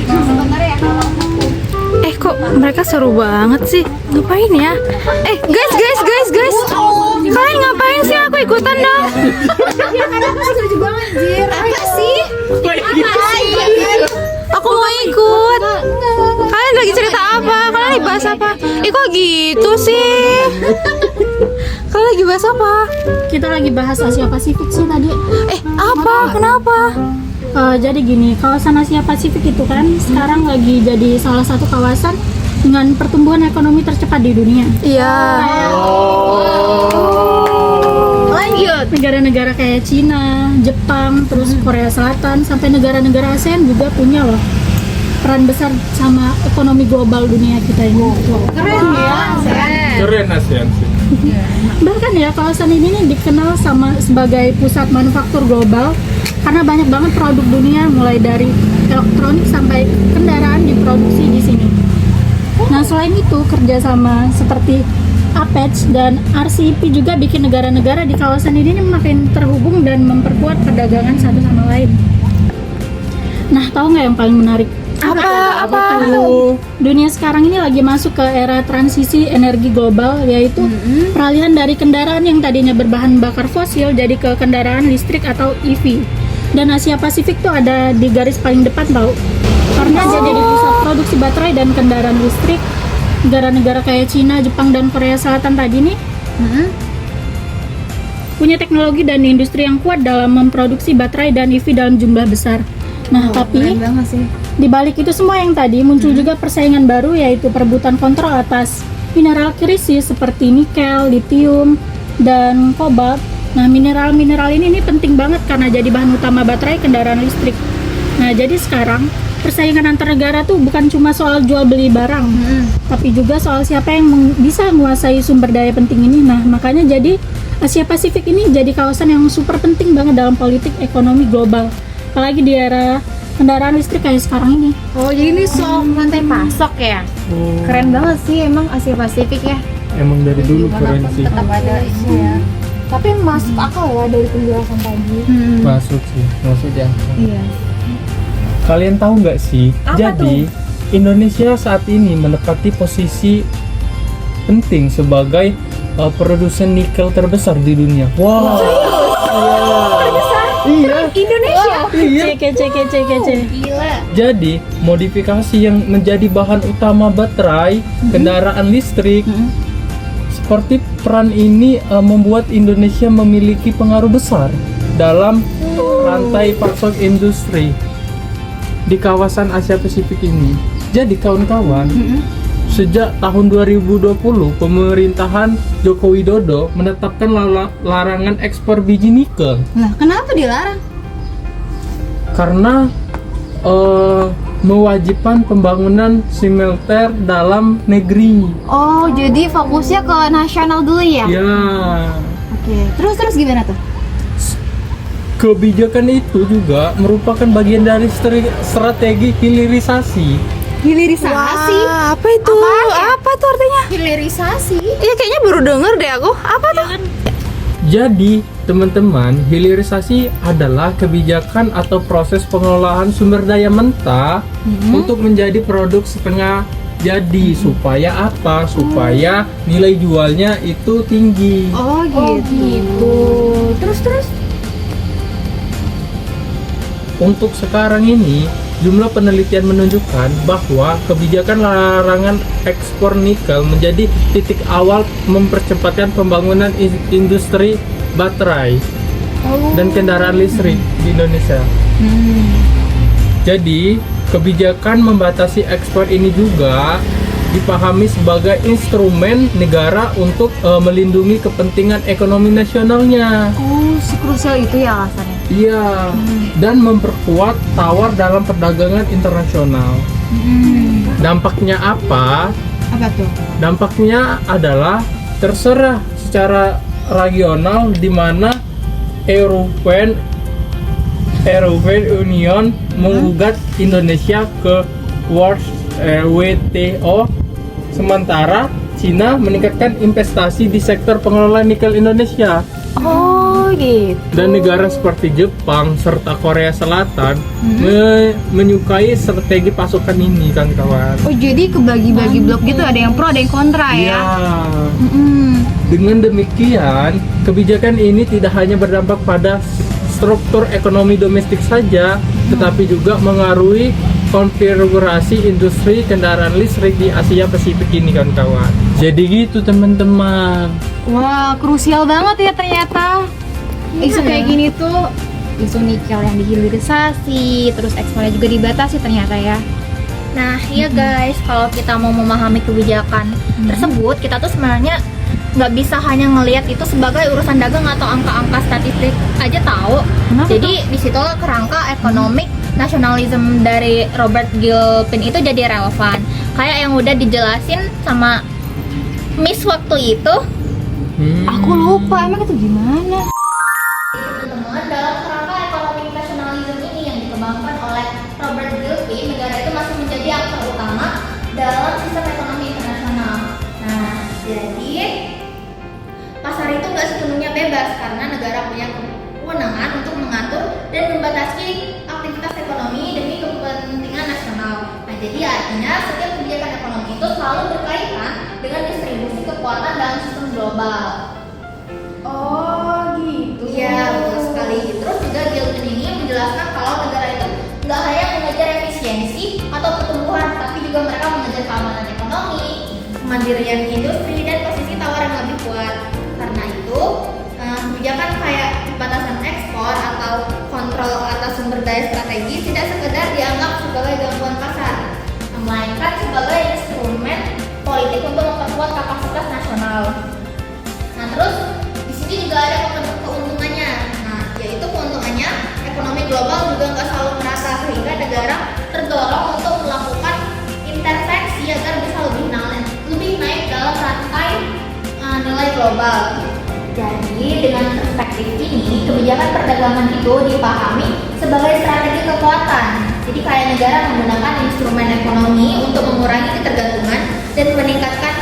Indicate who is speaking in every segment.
Speaker 1: sebenarnya kalau
Speaker 2: Kok mereka seru banget sih? Ngapain ya? Guys. Kalian ngapain sih? Aku ikutan dong.
Speaker 1: ya karena aku setuju banget anjir. Apa sih?
Speaker 2: Aku mau ikut. Kalian lagi cerita apa? Kalian lagi bahas apa? Kok gitu sih? Kalian lagi bahas apa?
Speaker 3: Kita lagi bahas Asia Pasifik sih tadi.
Speaker 2: Apa? Kenapa?
Speaker 3: Jadi gini, kawasan Asia Pasifik itu kan sekarang lagi jadi salah satu kawasan dengan pertumbuhan ekonomi tercepat di dunia.
Speaker 2: Iya.
Speaker 1: Lanjut.
Speaker 3: Negara-negara kayak Cina, Jepang, terus Korea Selatan, sampai negara-negara ASEAN juga punya loh peran besar sama ekonomi global dunia kita ini.
Speaker 1: Keren ya.
Speaker 4: Keren ASEAN sih.
Speaker 3: Bahkan ya kawasan ini nih dikenal sebagai pusat manufaktur global karena banyak banget produk dunia mulai dari elektronik sampai kendaraan diproduksi di sini. Nah selain itu kerjasama seperti APEC dan RCEP juga bikin negara-negara di kawasan ini makin terhubung dan memperkuat perdagangan satu sama lain. Nah tahu nggak yang paling menarik?
Speaker 2: Apa?
Speaker 3: Dunia sekarang ini lagi masuk ke era transisi energi global, yaitu peralihan dari kendaraan yang tadinya berbahan bakar fosil jadi ke kendaraan listrik atau EV. Dan Asia Pasifik tuh ada di garis paling depan tau, karena dia jadi pusat produksi baterai dan kendaraan listrik. Negara-negara kayak Cina, Jepang, dan Korea Selatan tadi nih punya teknologi dan industri yang kuat dalam memproduksi baterai dan EV dalam jumlah besar. Nah, tapi di balik itu semua yang tadi muncul juga persaingan baru, yaitu perebutan kontrol atas mineral krisis seperti nikel, litium, dan kobalt. Nah, mineral-mineral ini penting banget karena jadi bahan utama baterai kendaraan listrik. Nah, jadi sekarang persaingan antar negara tuh bukan cuma soal jual beli barang, tapi juga soal siapa yang bisa menguasai sumber daya penting ini. Nah, makanya jadi Asia Pasifik ini jadi kawasan yang super penting banget dalam politik ekonomi global. Apalagi di era kendaraan listrik kayak sekarang ini.
Speaker 1: Oh, jadi ini soal rantai pasok ya. Keren banget sih emang Asia Pasifik ya.
Speaker 4: Emang dari dulu keren sih.
Speaker 1: Tetap ada ini ya. Tapi masuk akal ya dari penjelasan tadi.
Speaker 4: Masuk sih, masuk ya.
Speaker 1: Iya.
Speaker 4: Kalian tahu nggak sih?
Speaker 1: Apa
Speaker 4: Jadi Indonesia saat ini menempati posisi penting sebagai produsen nikel terbesar di dunia. Wow. Iya.
Speaker 1: Indonesia.
Speaker 4: Iya.
Speaker 3: Kece.
Speaker 1: Gila.
Speaker 4: Jadi modifikasi yang menjadi bahan utama baterai kendaraan listrik seperti peran ini membuat Indonesia memiliki pengaruh besar dalam rantai pasok industri di kawasan Asia Pasifik ini. Jadi kawan-kawan, sejak tahun 2020 pemerintahan Joko Widodo menetapkan larangan ekspor biji nikel.
Speaker 1: Nah, kenapa dilarang?
Speaker 4: Karena mewajibkan pembangunan smelter dalam negeri.
Speaker 1: Oh, jadi fokusnya ke nasional dulu ya?
Speaker 4: Ya,
Speaker 1: Oke. Terus gimana tuh?
Speaker 4: kebijakan itu juga merupakan bagian dari strategi hilirisasi.
Speaker 1: Hilirisasi.
Speaker 2: Wah, apa itu? Apa tuh artinya?
Speaker 1: Hilirisasi.
Speaker 2: Iya, kayaknya baru denger deh aku. Apa tuh?
Speaker 4: Jadi, teman-teman, hilirisasi adalah kebijakan atau proses pengelolaan sumber daya mentah untuk menjadi produk setengah jadi. Supaya apa? Supaya nilai jualnya itu tinggi.
Speaker 1: Oh, gitu. Terus.
Speaker 4: Untuk sekarang ini, jumlah penelitian menunjukkan bahwa kebijakan larangan ekspor nikel menjadi titik awal mempercepatkan pembangunan industri baterai dan kendaraan listrik di Indonesia. Jadi, kebijakan membatasi ekspor ini juga dipahami sebagai instrumen negara untuk melindungi kepentingan ekonomi nasionalnya.
Speaker 1: Oh, sekrusial itu ya alasannya.
Speaker 4: Iya, dan memperkuat tawar dalam perdagangan internasional. Dampaknya apa?
Speaker 1: Apa tuh?
Speaker 4: Dampaknya adalah terserah secara regional di mana European Union menggugat Indonesia ke WTO, sementara Cina meningkatkan investasi di sektor pengelolaan nikel Indonesia.
Speaker 2: Oh, gitu.
Speaker 4: Dan negara seperti Jepang serta Korea Selatan menyukai strategi pasokan ini kan kawan.
Speaker 1: Oh jadi kebagi-bagi blok gitu, ada yang pro ada yang kontra ya?
Speaker 4: Ya.
Speaker 1: Mm-mm.
Speaker 4: Dengan demikian, kebijakan ini tidak hanya berdampak pada struktur ekonomi domestik saja, tetapi juga mengaruhi konfigurasi industri kendaraan listrik di Asia Pasifik ini kan kawan. Jadi gitu teman-teman.
Speaker 1: Wah, krusial banget ya ternyata. Isu kayak gini tuh, isu nikel yang dihilirisasi, terus ekspornya juga dibatasi ternyata ya.
Speaker 5: Nah, iya guys, kalau kita mau memahami kebijakan tersebut, kita tuh sebenarnya nggak bisa hanya ngelihat itu sebagai urusan dagang atau angka-angka statistik aja tahu. Jadi di situ kerangka ekonomik nasionalisme dari Robert Gilpin itu jadi relevan. Kayak yang udah dijelasin sama Miss waktu itu.
Speaker 1: Aku lupa, emang itu gimana?
Speaker 5: Teman-teman, dalam kerangka ekonomi nasionalisme ini yang dikembangkan oleh Robert Gilpin, negara itu masih menjadi aktor utama dalam sistem ekonomi internasional. Nah, jadi pasar itu nggak sepenuhnya bebas karena negara punya kewenangan untuk mengatur dan membatasi aktivitas ekonomi demi kepentingan nasional. Nah, jadi artinya setiap kebijakan ekonomi itu selalu berkaitan dengan distribusi kekuatan dalam sistem global.
Speaker 1: Oh gitu.
Speaker 5: Iya, betul sekali. Terus juga Gilpin ini menjelaskan kalau negara itu nggak hanya mengejar efisiensi atau pertumbuhan, tapi juga mereka mengejar keamanan ekonomi, kemandirian industri, dan posisi tawar yang lebih kuat. Karena itu, kebijakan kayak batasan ekspor atau kontrol atas sumber daya strategis tidak sekedar dianggap sebagai gangguan pasar, melainkan sebagai instrumen politik untuk memperkuat kapasitas nasional. Nah, terus di sini juga ada keuntungannya. Nah, yaitu keuntungannya ekonomi global juga nggak selalu merata, sehingga negara terdorong untuk melakukan intervensi agar bisa lebih naik dalam rantai nilai global. Jadi dengan perspektif ini, kebijakan perdagangan itu dipahami sebagai strategi kekuatan. Jadi kayak negara menggunakan instrumen ekonomi untuk mengurangi ketergantungan dan meningkatkan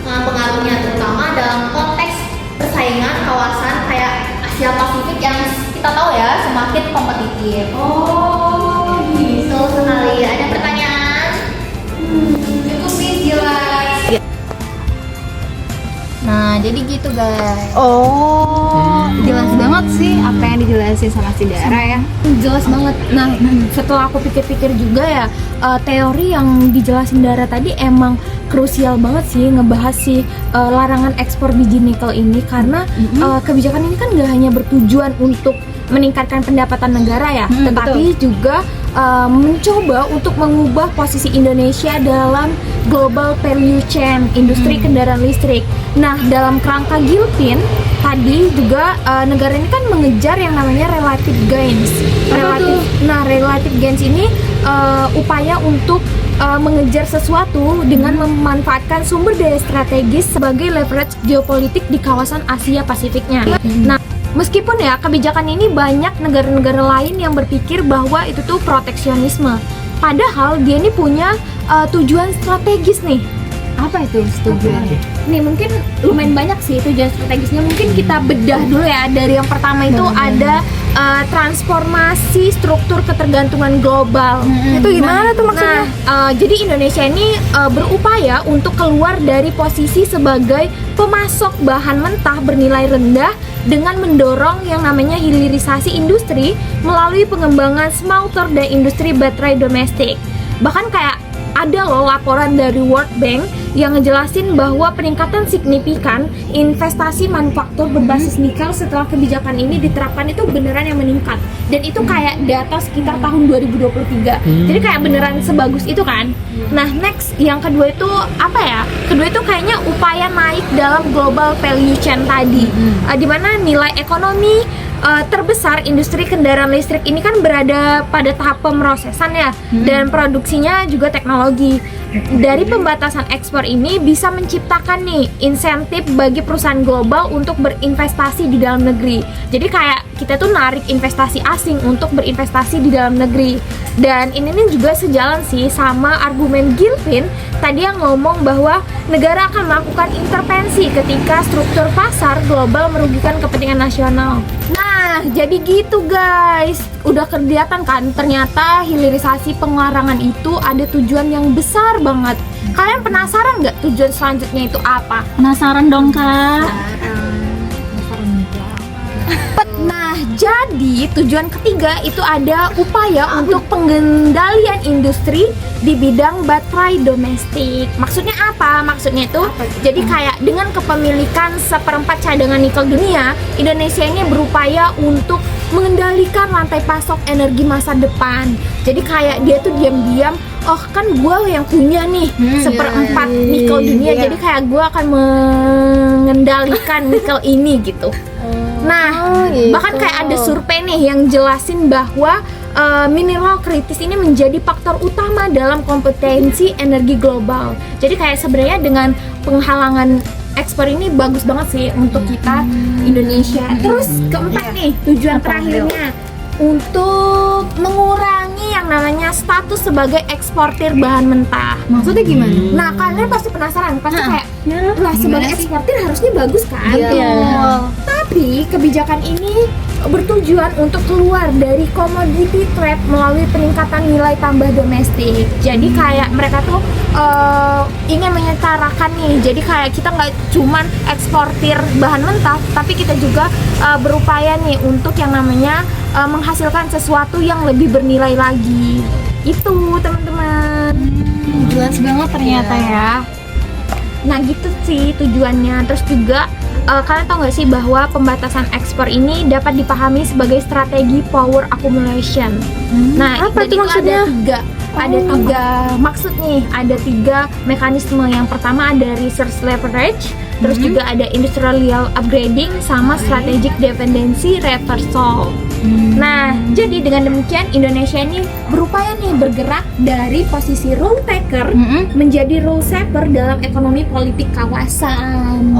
Speaker 5: pengaruhnya, terutama dalam konteks persaingan kawasan kayak Asia Pasifik yang kita tahu ya semakin kompetitif.
Speaker 1: Oh gitu.
Speaker 5: Betul sekali. Ada pertanyaan? Cukup sih, jelas. Nah, jadi gitu guys.
Speaker 1: Oh, jelas banget sih apa yang dijelasin sama si Dara ya. Jelas banget. Nah, setelah aku pikir-pikir juga ya, teori yang dijelasin Dara tadi emang krusial banget sih ngebahas si larangan ekspor biji nikel ini, karena kebijakan ini kan gak hanya bertujuan untuk meningkatkan pendapatan negara ya, tetapi juga mencoba untuk mengubah posisi Indonesia dalam global value chain industri kendaraan listrik. Nah, dalam kerangka Gilpin tadi juga negara ini kan mengejar yang namanya relative gains. Relative gains ini upaya untuk mengejar sesuatu dengan memanfaatkan sumber daya strategis sebagai leverage geopolitik di kawasan Asia Pasifiknya. Nah, meskipun ya kebijakan ini banyak negara-negara lain yang berpikir bahwa itu tuh proteksionisme, padahal dia ini punya tujuan strategis nih. Apa itu tujuannya? Nih mungkin lumayan banyak sih tujuan strategisnya. Mungkin kita bedah dulu ya. Dari yang pertama itu ada transformasi struktur ketergantungan global.
Speaker 2: Itu gimana tuh maksudnya?
Speaker 1: Jadi Indonesia ini berupaya untuk keluar dari posisi sebagai pemasok bahan mentah bernilai rendah dengan mendorong yang namanya hilirisasi industri melalui pengembangan smelter dan industri baterai domestik. Bahkan kayak ada loh laporan dari World Bank yang ngejelasin bahwa peningkatan signifikan investasi manufaktur berbasis nikel setelah kebijakan ini diterapkan itu beneran yang meningkat, dan itu kayak data sekitar tahun 2023. Jadi kayak beneran sebagus itu kan. Nah, next yang kedua itu apa ya? Kedua itu kayaknya upaya naik dalam global value chain tadi, dimana nilai ekonomi terbesar industri kendaraan listrik ini kan berada pada tahap pemrosesan ya, dan produksinya juga teknologi. Dari pembatasan ekspor ini bisa menciptakan nih insentif bagi perusahaan global untuk berinvestasi di dalam negeri. Jadi kayak kita tuh narik investasi asing untuk berinvestasi di dalam negeri. Dan ini nih juga sejalan sih sama argumen Gilpin tadi yang ngomong bahwa negara akan melakukan intervensi ketika struktur pasar global merugikan kepentingan nasional. Nah, Nah, jadi gitu guys. Udah kelihatan kan, ternyata hilirisasi pengarangan itu ada tujuan yang besar banget. Kalian penasaran nggak tujuan selanjutnya itu apa?
Speaker 3: Penasaran dong Kak?
Speaker 1: Nah, jadi tujuan ketiga itu ada upaya untuk pengendalian industri di bidang baterai domestik. Maksudnya apa? Maksudnya itu jadi kayak dengan kepemilikan 1/4 cadangan nikel dunia, Indonesia ini berupaya untuk mengendalikan rantai pasok energi masa depan. Jadi kayak dia tuh diam-diam, oh kan gue yang punya nih 1/4 nikel dunia, jadi kayak gue akan mengendalikan nikel ini gitu. Nah, bahkan kayak ada survei nih yang jelasin bahwa mineral kritis ini menjadi faktor utama dalam kompetensi energi global. Jadi kayak sebenarnya dengan penghalangan ekspor ini bagus banget sih untuk kita Indonesia. Terus keempat nih, tujuan terakhirnya untuk mengurangi yang namanya status sebagai eksportir bahan mentah.
Speaker 2: Maksudnya gimana?
Speaker 1: Nah, kalian pasti penasaran, pasti kayak lah sebagai eksportir harusnya bagus kan?
Speaker 3: Iya.
Speaker 1: Tapi kebijakan ini bertujuan untuk keluar dari commodity trap melalui peningkatan nilai tambah domestik. Jadi kayak mereka tuh ingin menyetarakan nih. Jadi kayak kita nggak cuman eksportir bahan mentah, tapi kita juga berupaya nih untuk yang namanya menghasilkan sesuatu yang lebih bernilai lagi. Itu teman-teman.
Speaker 2: Jelas banget ternyata ya.
Speaker 1: Nah gitu sih tujuannya. Terus juga kalian tau gak sih bahwa pembatasan ekspor ini dapat dipahami sebagai strategi power accumulation. Nah
Speaker 2: Apa itu
Speaker 1: dan
Speaker 2: maksudnya?
Speaker 1: ada tiga maksud nih, ada 3 mekanisme. Yang pertama ada research leverage, terus juga ada industrial upgrading, sama strategic dependency reversal. Nah, jadi dengan demikian Indonesia ini berupaya nih bergerak dari posisi rule taker menjadi rule shaper dalam ekonomi politik kawasan.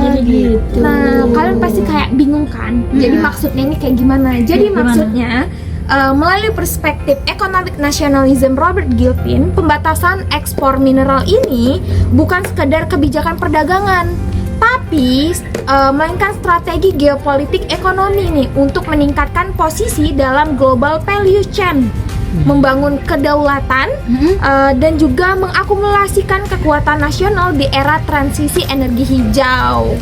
Speaker 3: Jadi gitu.
Speaker 1: Nah, kalian pasti kayak bingung kan? Jadi maksudnya ini kayak gimana? Jadi maksudnya melalui perspektif economic nationalism Robert Gilpin, pembatasan ekspor mineral ini bukan sekedar kebijakan perdagangan, tapi melainkan strategi geopolitik ekonomi nih untuk meningkatkan posisi dalam global value chain, membangun kedaulatan dan juga mengakumulasikan kekuatan nasional di era transisi energi hijau.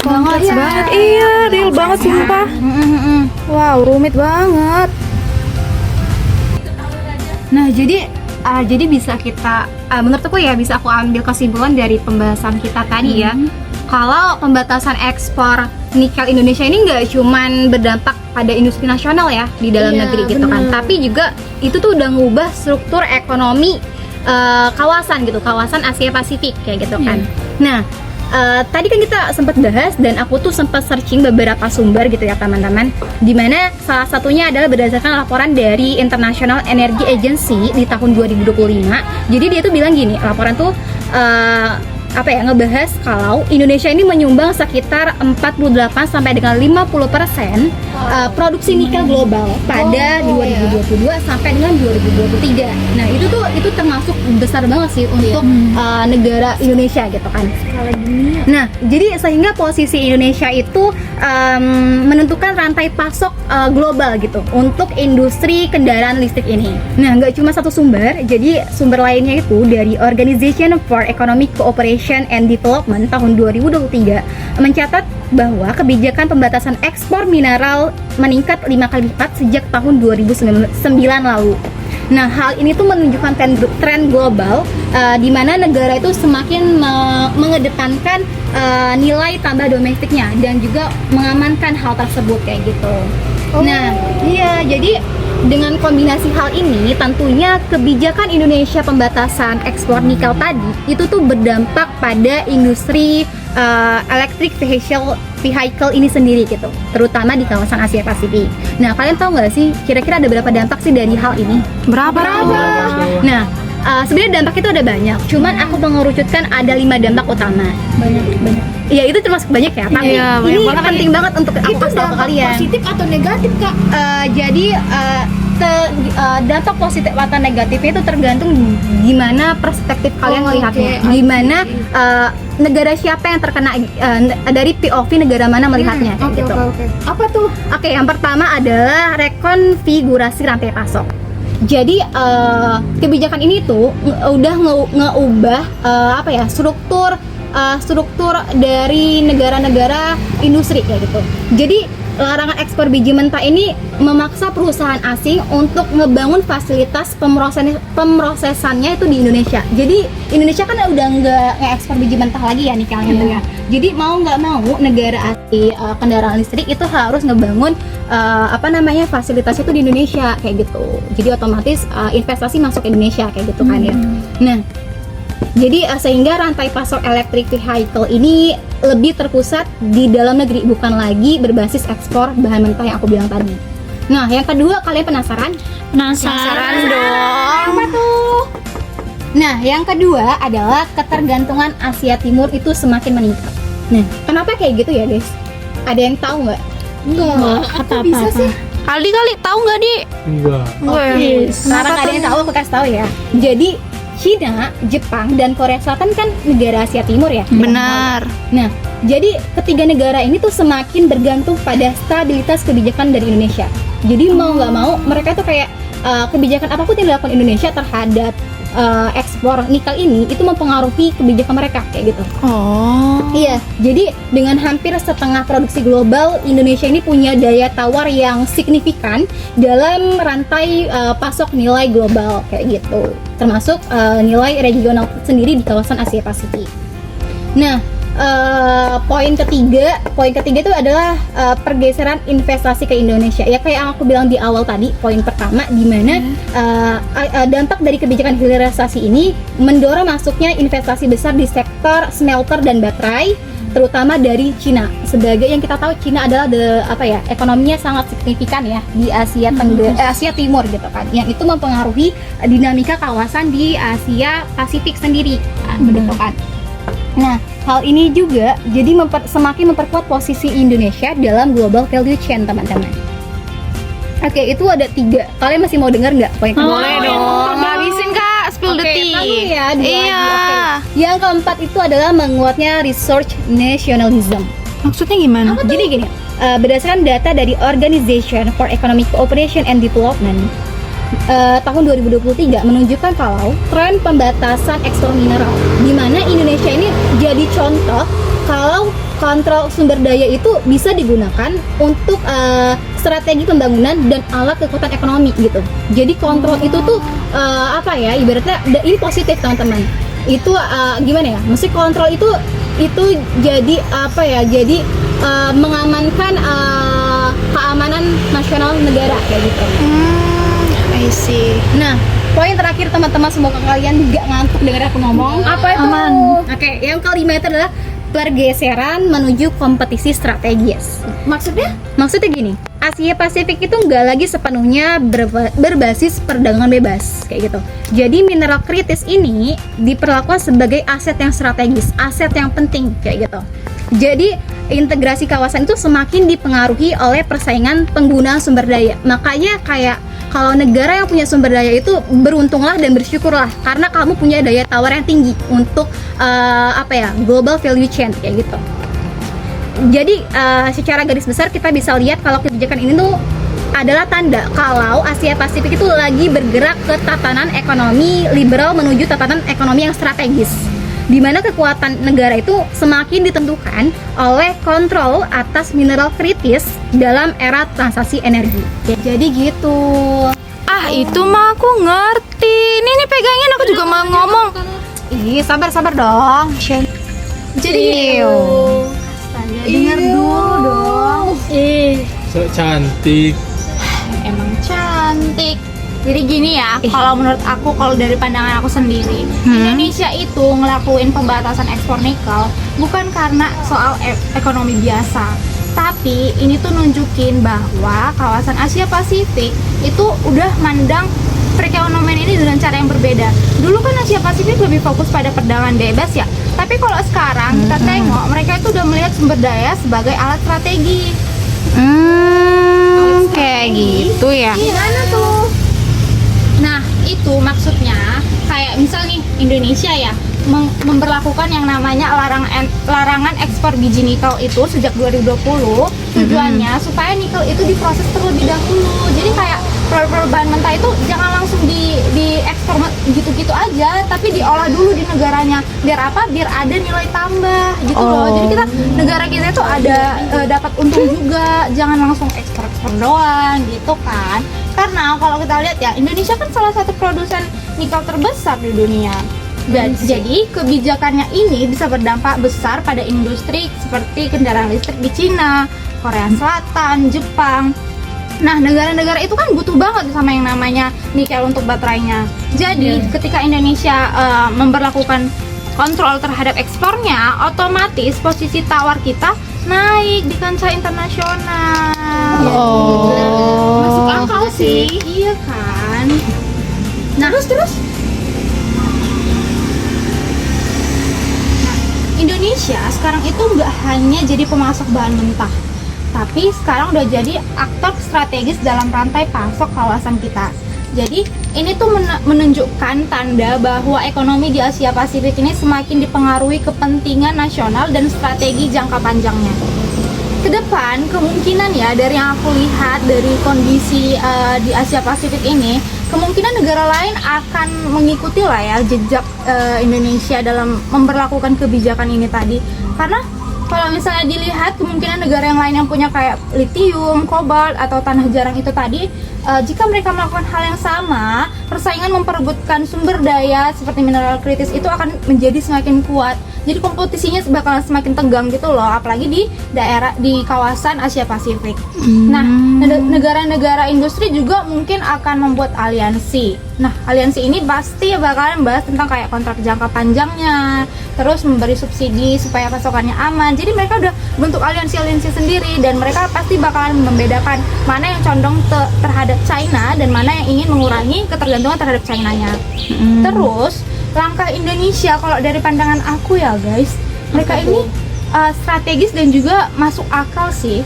Speaker 2: Kompleks banget.
Speaker 6: Iya, real banget sumpah. Wow, rumit banget.
Speaker 2: Nah, jadi bisa kita, menurutku ya bisa aku ambil kesimpulan dari pembahasan kita tadi ya. Kalau pembatasan ekspor nikel Indonesia ini nggak cuman berdampak pada industri nasional ya di dalam negeri gitu kan, tapi juga itu tuh udah ngubah struktur ekonomi kawasan gitu, kawasan Asia Pasifik kayak gitu kan. Nah, tadi kan kita sempat bahas dan aku tuh sempat searching beberapa sumber gitu ya teman-teman, dimana salah satunya adalah berdasarkan laporan dari International Energy Agency di tahun 2025. Jadi dia tuh bilang gini, laporan tuh ngebahas kalau Indonesia ini menyumbang sekitar 48 sampai dengan 50% produksi nikel global pada 2022 sampai dengan 2023. Nah, itu termasuk besar banget sih untuk negara Indonesia gitu kan. Nah, jadi sehingga posisi Indonesia itu menentukan rantai pasok global gitu untuk industri kendaraan listrik ini. Nah, nggak cuma satu sumber, jadi sumber lainnya itu dari Organization for Economic Cooperation and Development tahun 2023 mencatat bahwa kebijakan pembatasan ekspor mineral meningkat 5 kali lipat sejak tahun 2009 lalu. Nah, hal ini tuh menunjukkan tren global di mana negara itu semakin mengedepankan nilai tambah domestiknya dan juga mengamankan hal tersebut kayak gitu. Nah, iya, jadi dengan kombinasi hal ini tentunya kebijakan Indonesia pembatasan ekspor nikel tadi itu tuh berdampak pada industri electric vehicle ini sendiri gitu, terutama di kawasan Asia Pasifik. Nah, kalian tahu nggak sih kira-kira ada berapa dampak sih dari hal ini?
Speaker 6: Berapa?
Speaker 2: Nah, sebenarnya dampak itu ada banyak, cuman aku mengerucutkan ada 5 dampak utama. Banyak. Iya, itu termasuk banyak ya, tapi ini penting banget untuk aku kasih tahu ke kalian.
Speaker 1: Positif atau negatif, Kak?
Speaker 2: Jadi dampak positif atau negatifnya itu tergantung gimana perspektif kalian melihatnya. Gimana negara siapa yang terkena dari POV negara mana melihatnya kayak gitu.
Speaker 1: Apa tuh?
Speaker 2: Oke, yang pertama adalah rekonfigurasi rantai pasok. Jadi kebijakan ini tuh udah ngeubah struktur dari negara-negara industri kayak gitu. Jadi larangan ekspor biji mentah ini memaksa perusahaan asing untuk ngebangun fasilitas pemrosesannya itu di Indonesia. Jadi Indonesia kan udah nggak ekspor biji mentah lagi ya nikelnya tuh ya. Jadi mau nggak mau negara asing kendaraan listrik itu harus ngebangun fasilitasnya itu di Indonesia kayak gitu. Jadi otomatis investasi masuk ke Indonesia kayak gitu kan ya. Nah, jadi sehingga rantai pasok electric vehicle ini lebih terpusat di dalam negeri, bukan lagi berbasis ekspor bahan mentah yang aku bilang tadi. Nah, yang kedua, kalian penasaran?
Speaker 6: Penasaran dong.
Speaker 2: Apa tuh? Nah, yang kedua adalah ketergantungan Asia Timur itu semakin meningkat. Nah, kenapa kayak gitu ya, guys? Ada yang tahu nggak?
Speaker 3: Kata apa?
Speaker 6: Aldi kali tahu nggak, Di?
Speaker 4: Enggak.
Speaker 2: Sekarang ada yang tahu, aku kasih tahu ya. Jadi Cina, Jepang, dan Korea Selatan kan negara Asia Timur ya?
Speaker 6: Benar.
Speaker 2: Nah, jadi ketiga negara ini tuh semakin bergantung pada stabilitas kebijakan dari Indonesia. Jadi mau nggak mau mereka tuh kayak kebijakan apapun yang dilakukan Indonesia terhadap ekspor nikel ini itu mempengaruhi kebijakan mereka kayak gitu.
Speaker 6: Oh.
Speaker 2: Iya, jadi dengan hampir setengah produksi global, Indonesia ini punya daya tawar yang signifikan dalam rantai pasok nilai global kayak gitu. Termasuk nilai regional sendiri di kawasan Asia Pasifik. Nah, poin ketiga itu adalah pergeseran investasi ke Indonesia. Ya kayak yang aku bilang di awal tadi, poin pertama di mana dampak dari kebijakan hilirisasi ini mendorong masuknya investasi besar di sektor smelter dan baterai, terutama dari Cina. Sebagai yang kita tahu, Cina adalah ekonominya sangat signifikan ya di Asia Asia Timur gitu kan. Yang itu mempengaruhi dinamika kawasan di Asia Pasifik sendiri, gitu kan. Nah, hal ini juga jadi semakin memperkuat posisi Indonesia dalam global value chain, teman-teman. Oke, itu ada 3. Kalian masih mau dengar nggak poin kedua?
Speaker 6: Boleh dong. Habisin, Kak. Spill the tea.
Speaker 2: Ya,
Speaker 6: Iya.
Speaker 2: Yang keempat itu adalah menguatnya research nationalism.
Speaker 6: Maksudnya gimana?
Speaker 2: Jadi gini, berdasarkan data dari Organization for Economic Cooperation and Development, tahun 2023 menunjukkan kalau tren pembatasan ekspor mineral, di mana Indonesia ini jadi contoh kalau kontrol sumber daya itu bisa digunakan untuk strategi pembangunan dan alat kekuatan ekonomi gitu. Jadi kontrol itu tuh ibaratnya ini positif, teman-teman. Itu gimana ya? Mesti kontrol itu jadi Jadi mengamankan keamanan nasional negara kayak gitu.
Speaker 6: I see.
Speaker 2: Nah, poin terakhir teman-teman, semoga kalian gak ngantuk dengar aku ngomong. Apa itu?
Speaker 6: Aman.
Speaker 2: Oke, yang kelima itu adalah pergeseran menuju kompetisi strategis.
Speaker 1: Maksudnya?
Speaker 2: Maksudnya gini, Asia Pasifik itu nggak lagi sepenuhnya berbasis perdagangan bebas kayak gitu. Jadi mineral kritis ini diperlakukan sebagai aset yang strategis, aset yang penting kayak gitu. Jadi integrasi kawasan itu semakin dipengaruhi oleh persaingan penggunaan sumber daya. Makanya kayak kalau negara yang punya sumber daya itu beruntunglah dan bersyukurlah karena kamu punya daya tawar yang tinggi untuk global value chain kayak gitu. Jadi secara garis besar kita bisa lihat kalau kebijakan ini tuh adalah tanda kalau Asia Pasifik itu lagi bergerak ke tatanan ekonomi liberal menuju tatanan ekonomi yang strategis, di mana kekuatan negara itu semakin ditentukan oleh kontrol atas mineral kritis dalam era transaksi energi. Jadi gitu.
Speaker 6: Ah, itu mah aku ngerti. Ini pegangin, aku juga mau ngomong.
Speaker 2: Ih, sabar dong.
Speaker 6: Jadi
Speaker 2: Dengar dulu dong.
Speaker 4: So cantik.
Speaker 5: Emang cantik. Jadi gini ya, kalau menurut aku, kalau dari pandangan aku sendiri, Indonesia itu ngelakuin pembatasan ekspor nikel bukan karena soal ekonomi biasa, tapi ini tuh nunjukin bahwa kawasan Asia Pasifik itu udah mandang perekonomian ini dengan cara yang berbeda. Dulu kan Asia Pasifik lebih fokus pada perdagangan bebas ya, tapi kalau sekarang kita tengok mereka itu udah melihat sumber daya sebagai alat strategi.
Speaker 2: Kayak gitu ya.
Speaker 1: Gimana tuh?
Speaker 2: Nah, itu maksudnya kayak misal nih Indonesia ya memberlakukan yang namanya larangan ekspor biji nikel itu sejak 2020. Tujuannya supaya nikel itu diproses terlebih dahulu. Jadi kayak produk bahan mentah itu jangan langsung diekspor gitu-gitu aja, tapi diolah dulu di negaranya. Biar apa? Biar ada nilai tambah gitu loh. Jadi negara kita itu ada dapat untung juga. Jangan langsung ekspor doang gitu kan. Karena kalau kita lihat ya, Indonesia kan salah satu produsen nikel terbesar di dunia. Dan jadi kebijakannya ini bisa berdampak besar pada industri seperti kendaraan listrik di Cina, Korea Selatan, Jepang. Nah, negara-negara itu kan butuh banget sama yang namanya nikel untuk baterainya. Jadi ketika Indonesia memberlakukan kontrol terhadap ekspornya, otomatis posisi tawar kita naik di kancah internasional.
Speaker 1: Masuk akal sih.
Speaker 2: Iya kan. Nah, terus Indonesia sekarang itu nggak hanya jadi pemasok bahan mentah, tapi sekarang udah jadi aktor strategis dalam rantai pasok kawasan kita. Jadi ini tuh menunjukkan tanda bahwa ekonomi di Asia Pasifik ini semakin dipengaruhi kepentingan nasional dan strategi jangka panjangnya. Kedepan kemungkinan ya dari yang aku lihat dari kondisi di Asia Pasifik ini, kemungkinan negara lain akan mengikuti lah ya jejak Indonesia dalam memperlakukan kebijakan ini tadi. Karena kalau misalnya dilihat kemungkinan negara yang lain yang punya kayak litium, kobalt atau tanah jarang itu tadi, jika mereka melakukan hal yang sama, persaingan memperebutkan sumber daya seperti mineral kritis itu akan menjadi semakin kuat. Jadi kompetisinya bakalan semakin tegang gitu loh, apalagi di kawasan Asia Pasifik. Nah, negara-negara industri juga mungkin akan membuat aliansi. Nah, aliansi ini pasti bakalan bahas tentang kayak kontrak jangka panjangnya, terus memberi subsidi supaya pasokannya aman. Jadi mereka udah bentuk aliansi-aliansi sendiri dan mereka pasti bakalan membedakan mana yang condong terhadap China dan mana yang ingin mengurangi ketergantungan terhadap China-nya. Terus langkah Indonesia kalau dari pandangan aku ya guys, mereka ini strategis dan juga masuk akal sih.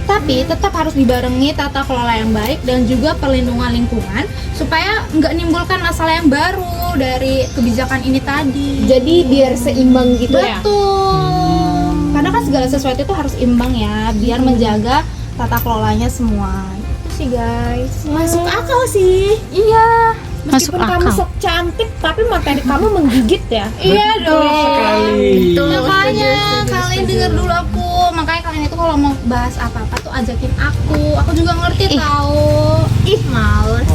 Speaker 2: Tapi tetap harus dibarengi tata kelola yang baik dan juga perlindungan lingkungan supaya nggak nimbulkan masalah yang baru dari kebijakan ini tadi.
Speaker 1: Jadi biar seimbang gitu ya.
Speaker 2: Betul. Karena kan segala sesuatu itu harus imbang ya, biar menjaga tata kelolanya semua. Itu sih guys.
Speaker 1: Masuk akal sih.
Speaker 2: Iya.
Speaker 1: Meskipun kamu sok cantik, tapi materi kamu menggigit ya.
Speaker 2: Iya dong.
Speaker 4: Sekali.
Speaker 2: Makanya kalian denger dulu aku. Makanya kalian itu kalau mau bahas apa-apa tuh ajakin aku. Aku juga ngerti tahu.
Speaker 1: Ih, males.